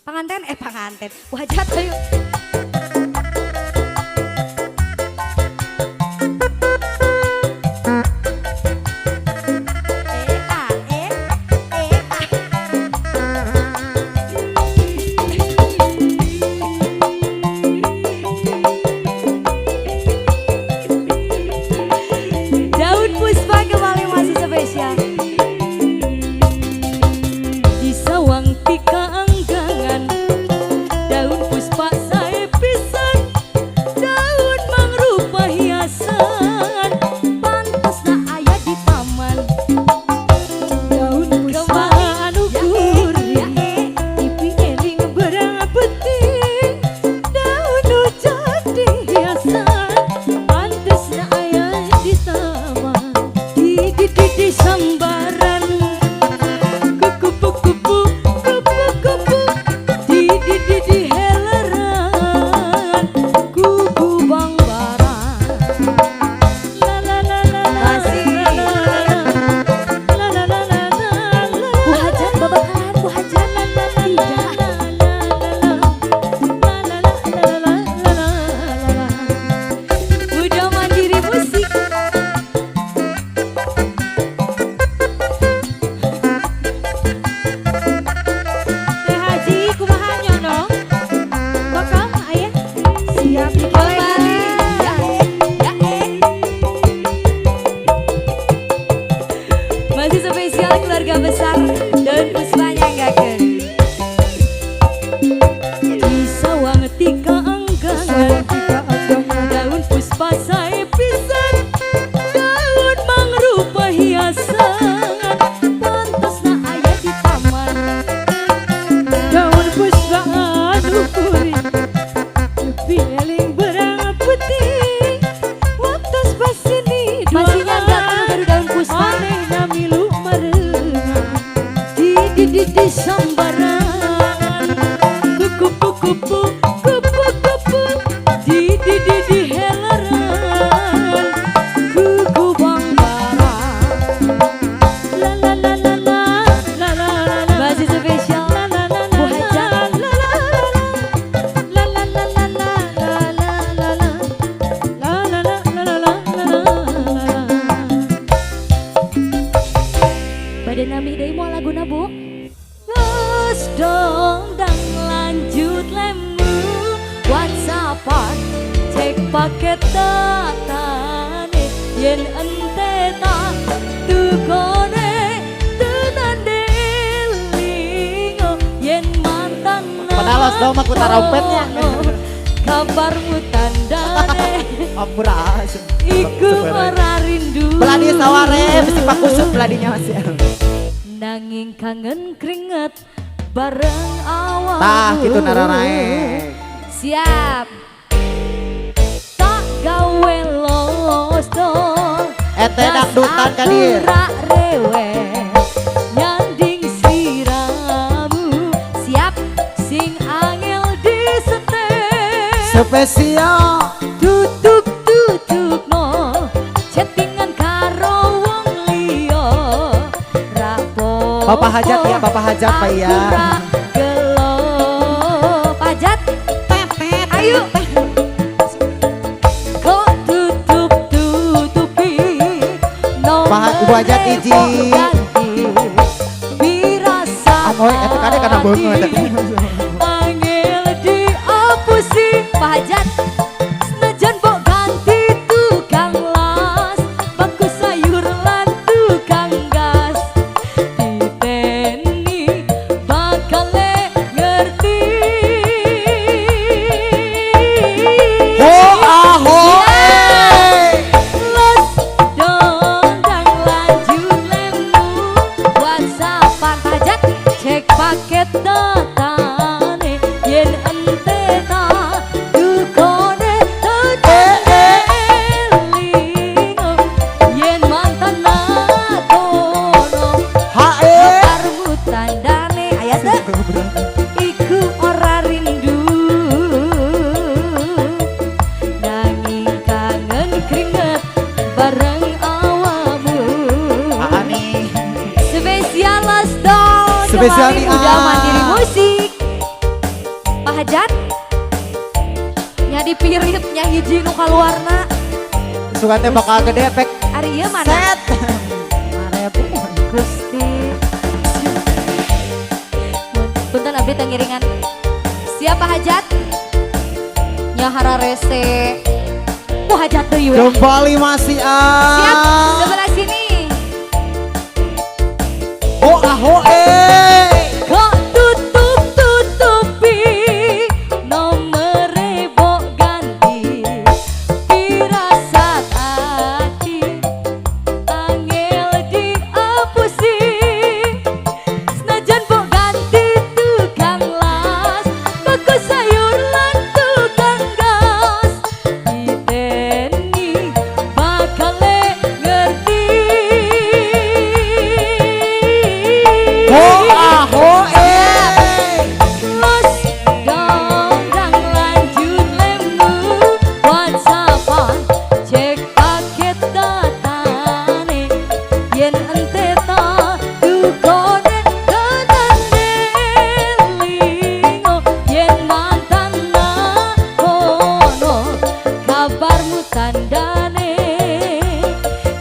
Panganten. Wajat ayo. Daun Puspa kembali masih spesial. Di sawang tika anggangan, daun puspa saya pisan, daun mangrupa hiasan, pantas na ayah di taman. Daun puspa anu gurih, ipi eling berang penting, daun nu jadi hiasan, pantas na ayah di taman. Di sambaran, kupu-kupu di heleran, kuku bang barang. La la la la la Bu Hajan babakalan, Bu Hajan tidak. Udah mandiri musik. Masih spesial keluarga besar dan Puspanya Gagen. Di sawang tika anggangan, daun puspa saya pisan, daun mangrupa hiasan, pantas na ayah di taman. Daun puspa anu gurih, eling berang putih, watos pasini masih nyangga baru daun puspa. Milu marengan di sambaran, kupu-kupu di heleran, kuku bang barang. La la la la la la la la masih spesial Bu Hajan. La la la la la la la Badan nami deui moal laguna Bu. Los dong dang lanjut lemu WhatsAppan, cek paket datane yen ente tak tukone tenandelingo yen mantan Padahal los dong mah kuta rompetnya. Kabarmu tandane Ampura. iku ora rindu. Beladi saware mesti pakusut beladinya masih. Nanging kangen keringet bareng awal. Tah kitu naranae. Siap. Tak gawe los dong. Ete dangdutan ka dieu. Rewe nyanding siramu. Siap sing angel disetel. Spesial Tutup no chattingan karo wong liya. Bapak Hajat ya, Bapak Hajat Pak ya. Gelo Hajat pepet ayo kok tutupi Pak Ibu Hajat izin. Birasa Oh eta kade kana beungeut eta. Angel diapusi Pak Hajat. Senajan mbok ganti tukang las, baku sayur lan tukang gas. Diteni bakal ngerti. Ho aho Los dong dang lanjut lemu WhatsAppan Hajat, cek paket datane yen ente tak tukone tetelingo yen mantan nakono. hae. Karmu tandane ayat iku ora rindu. Nanging kangen keringet bareng awamu. Ani. Spesial Los dong. Spesial Kemarin nih, udah ah. mandiri musik. Hajat nya dipirip nya hiji nu kaluarna Suka teh bakal gede efek ari ieu mana set. Marebu Gusti punten abdi teu ngiringan siapa Hajat nya hararese Hajat deui we Kembali masih siap sebelah sini Oh aho kok tutup-tutupi nomere bok ganti firasat hati angel diapusi senajan bok ganti tukang las baku sayur lan tukang gas diteni bakal ngerti Oh aho Los dongdang lanjut lemu WhatsAppan cek paket datane yen ente ta tu kode telingo yen mantan na kono kabarmu tandane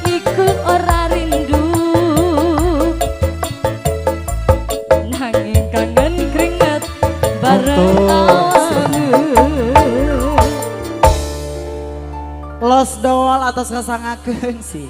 iku ora rindu nanging kangen keringet bareng awakmu Los doal atas kesangakeun sih.